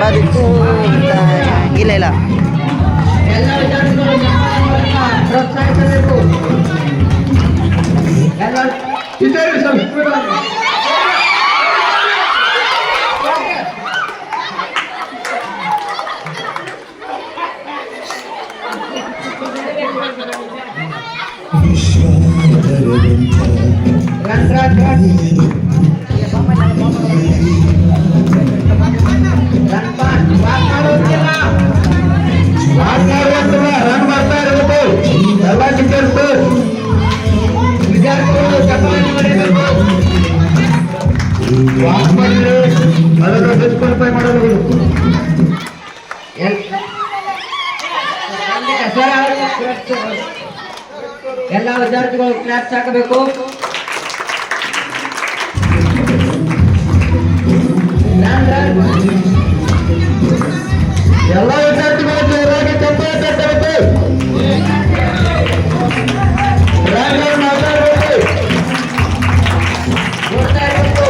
ಬದುಕು ಇಲ್ಲ ಇಲ್ಲ ಎಲ್ಲ ವಿದ್ಯಾರ್ಥಿಗಳು ಪ್ರೋತ್ಸಾಹಿಸಬೇಕು. ಎಲ್ಲ ರನ್ ಮಾಡ್ತಾ ಇರಬೇಕು. ಎಲ್ಲ ಟೀಚರ್ಸ್ ವಿದ್ಯಾರ್ಥಿಗಳು ಚಪ್ಪಾಳೆ ಮಾಡಬೇಕು. ವಾಕ್ ಮಾಡಿದ್ರೆ ಅದನ್ನು ಡಿಸ್ಕ್ವಾಲಿಫೈ ಮಾಡಬಹುದು. ಎಲ್ಲ ವಿದ್ಯಾರ್ಥಿಗಳು ಕ್ಲಾಪ್ಸ್ ಹಾಕಬೇಕು. ಎಲ್ಲ ವಿದ್ಯಾರ್ಥಿಗಳು ಜೋರಾಗಿ ಚಪ್ಪಾಳೆ ತಟ್ಟಬೇಕು. ರನ್ ಮಾತಾಡಬೇಕು. ನೋಡ್ತಾ ಇರಬೇಕು.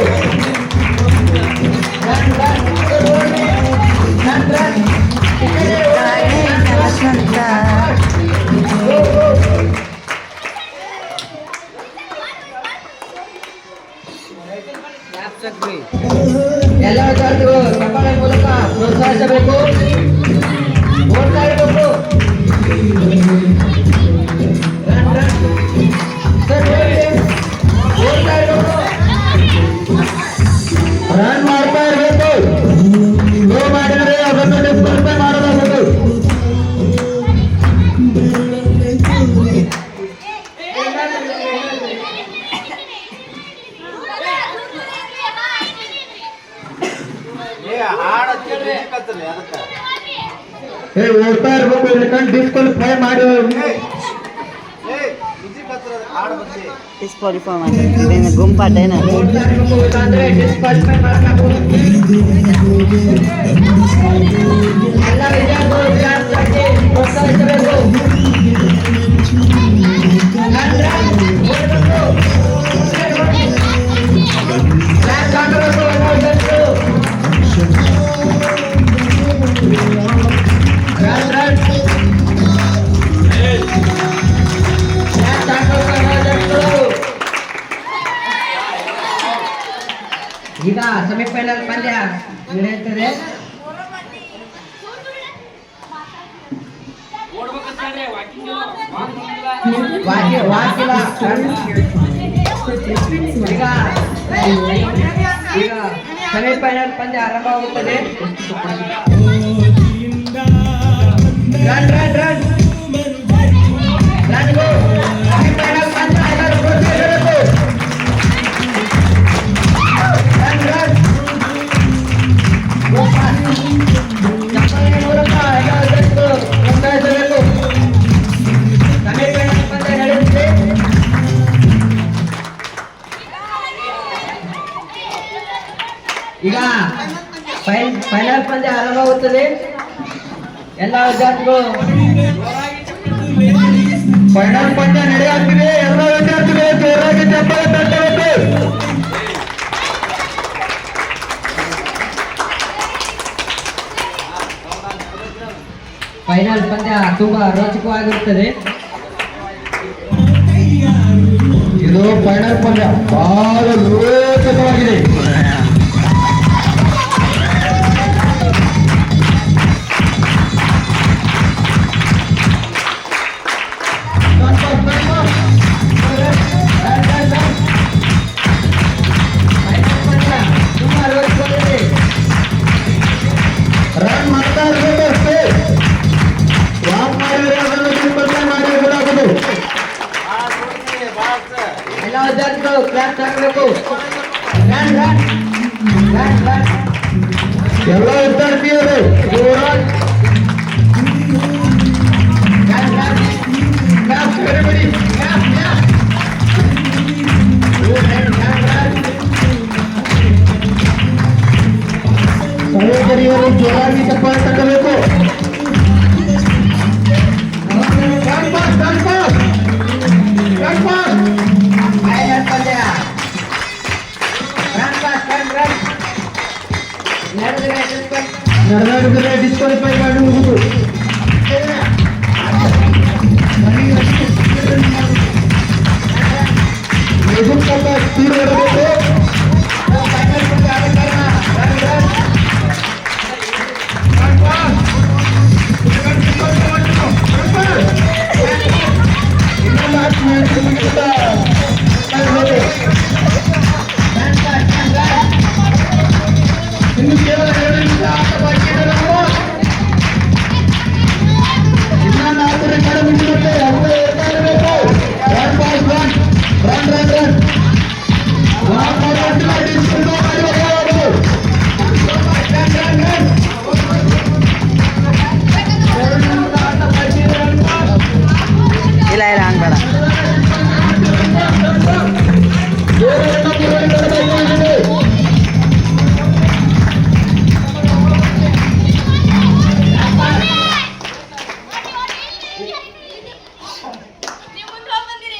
ಎಲ್ಲ ವಿದ್ಯಾರ್ಥಿಗಳು ಚಪ್ಪಾಳೆ ಮೂಲಕ ಪ್ರೋತ್ಸಾಹಿಸಬೇಕು. ಓಡ್ತಾ ಇರಬೇಕು. ಓಡ್ತಾ ಇರಬೇಕು. ರನ್ ಮಾಡ್ತಾ ಇರಬೇಕು. ಲೋ ಮಾಡಿದರೆ ಅದನ್ನು ಡಿಸ್ಕ್ವಾಲಿಫೈ ಮಾಡಲಾಗುವುದು. ಓಡ್ತಾ ಇರ್ಬೇಕು. ಇದಕ್ಕೆ ಡಿಸ್ಕ್ವಾಲಿಫೈ ಮಾಡಿ ಡಿಸ್ಕ್ವಾಲಿಫೈ ಮಾಡಿ ಗುಂಪಾಟ ಏನ ಓಡ್ತಾ ಇರ್ಬೇಕು. ಇಲ್ಲಾಂದ್ರೆ ಡಿಸ್ಕ್ವಾಲಿಫೈ ಮಾಡಲಾಗುವುದು. ಎಲ್ಲ ವಿದ್ಯಾರ್ಥಿಗಳು ಕ್ಲಾಸ್ಗೆ ಪ್ರೋತ್ಸಾಹಿಸಬೇಕು. ಕ್ಲಾಸ್ ಹಾಕಬೇಕು. ಎಲ್ಲ ವಿದ್ಯಾರ್ಥಿಗಳು ಈಗ ಸೆಮಿಫೈನಲ್ ಪಂದ್ಯ ನಡೆಯುತ್ತದೆ. ಈಗ ಸೆಮಿಫೈನಲ್ ಪಂದ್ಯ ಆರಂಭವಾಗುತ್ತದೆ. ರನ್ ರನ್ ರನ್ ರನ್ ಗೋ. ಸೆಮಿಫೈನಲ್ ಪಂದ್ಯ ಎಲ್ಲರೂ ಪ್ರೋತ್ಸಾಹಿಸಬೇಕು. ರನ್ ರನ್ ಚಪ್ಪಾಳೆ ಮೂಲಕ ಎಲ್ಲ ವಿದ್ಯಾರ್ಥಿಗಳು ಪ್ರೋತ್ಸಾಹಿಸಬೇಕು. ಸೆಮಿಫೈನಲ್ ಪಂದ್ಯ ನಡೆಯುತ್ತದೆ. ಈಗ ಫೈನಲ್ ಪಂದ್ಯ ಆರಂಭವಾಗುತ್ತದೆ. ಎಲ್ಲ ವಿದ್ಯಾರ್ಥಿಗಳು ಫೈನಲ್ ಪಂದ್ಯ ನಡೆಯುತ್ತಿದೆ. ಎಲ್ಲ ವಿದ್ಯಾರ್ಥಿಗಳು ಜೋರಾಗಿ ಚಪ್ಪಾಳೆ ತಟ್ಟಬೇಕು. ಫೈನಲ್ ಪಂದ್ಯ ತುಂಬಾ ರೋಚಕವಾಗಿರುತ್ತದೆ. ಇದು ಫೈನಲ್ ಪಂದ್ಯ ಬಹಳ ರೋಚಕವಾಗಿದೆ. ರನ್ ಮಾಡ್ತಾ ಇರಬೇಕು. ವಾಕ್ ಮಾಡಿದರೆ ಅದನ್ನು ಡಿಸ್ಕ್ವಾಲಿಫೈ ಮಾಡಲಾಗುವುದು. ಎಲ್ಲ ವಿದ್ಯಾರ್ಥಿಗಳು ಕ್ಲಾಸ್ ಹಾಕಬೇಕು. ರನ್ ರನ್ ರನ್ ರನ್ ಎಲ್ಲ ವಿದ್ಯಾರ್ಥಿಗಳು ಜೋರಾಗಿ ರನ್ ರನ್ ಕ್ಲಾಸ್ ಕರೆಬಿಡಿ. ಕ್ಲಾಸ್ ಕ್ಲಾಸ್ ಸಹೋದರಿಯರು ಜೋರಾಗಿ ಚಪ್ಪಾಳೆ ತಟ್ಟಬೇಕು. ನಡೆದಾಡಿದರೆ ಡಿಸ್ಕ್ವಾಲಿಫೈ ಮಾಡಿ ಹೋಗುದು ಸ್ಪೀಡ್ ಹೊರಬೇಕು ಇನ್ನು ಕೇವಲ 2 ನಿಮಿಷ ಆಟ ಬಾಕಿ ಇದೆ ನಾವು. ಇನ್ನ 4 ಕಡೆ ಮುಂದಿರುತ್ತೆ ಅವ್ರು ಹೇಳ್ತಾ ಇರಬೇಕು run pass run run run run ಇಲ್ಲ ಇಲ್ಲ ಹಂಗ್ ಬೇಡ ನೀವು ಮುಂದೆ ಹೋಗಿ ಬಂದಿರಿ